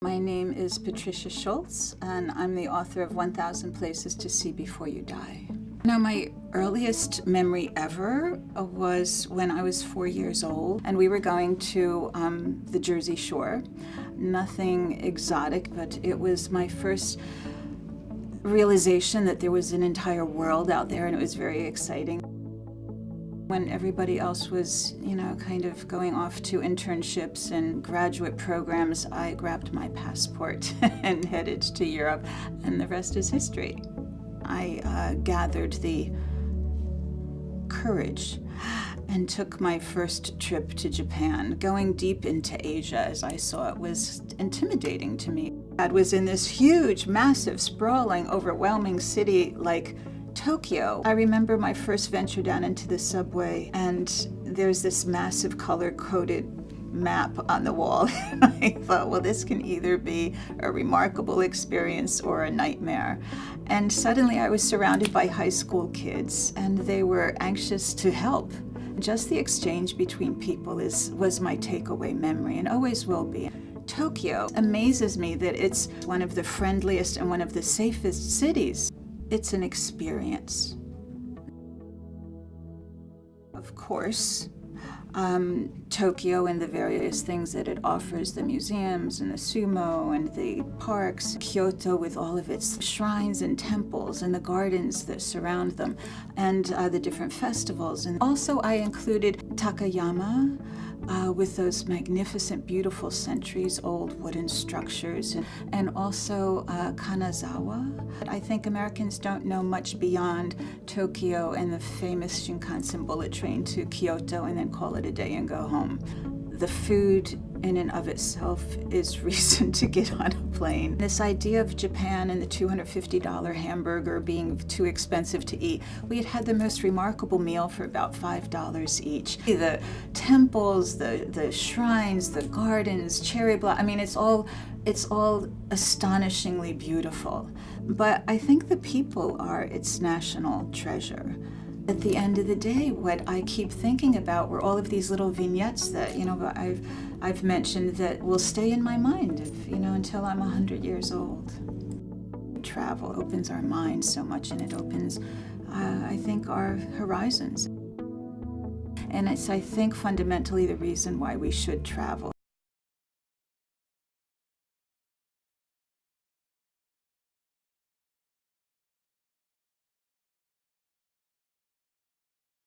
My name is Patricia Schultz, and I'm the author of 1,000 Places to See Before You Die. Now, my earliest memory ever was when I was 4 years old, and we were going to the Jersey Shore. Nothing exotic, but it was my first realization that there was an entire world out there, and it was very exciting. When everybody else was, kind of going off to internships and graduate programs, I grabbed my passport and headed to Europe, and the rest is history. I gathered the courage and took my first trip to Japan. Going deep into Asia, as I saw it, was intimidating to me. I was in this huge, massive, sprawling, overwhelming city like Tokyo. I remember my first venture down into the subway, and there's this massive color-coded map on the wall. I thought, well, this can either be a remarkable experience or a nightmare. And suddenly I was surrounded by high school kids, and they were anxious to help. Just the exchange between people was my takeaway memory, and always will be. Tokyo amazes me that it's one of the friendliest and one of the safest cities. It's an experience. Of course, Tokyo and the various things that it offers, the museums and the sumo and the parks, Kyoto with all of its shrines and temples and the gardens that surround them, and the different festivals. And also I included Takayama, with those magnificent, beautiful centuries-old wooden structures, and also Kanazawa. I think Americans don't know much beyond Tokyo and the famous Shinkansen bullet train to Kyoto and then call it a day and go home. The food in and of itself is reason to get on a plane. This idea of Japan and the $250 hamburger being too expensive to eat, we had the most remarkable meal for about $5 each. The temples, the shrines, the gardens, cherry blossom, it's all astonishingly beautiful. But I think the people are its national treasure. At the end of the day, what I keep thinking about were all of these little vignettes that, I've mentioned that will stay in my mind, until I'm 100 years old. Travel opens our minds so much, and it opens, I think, our horizons. And it's, I think, fundamentally the reason why we should travel.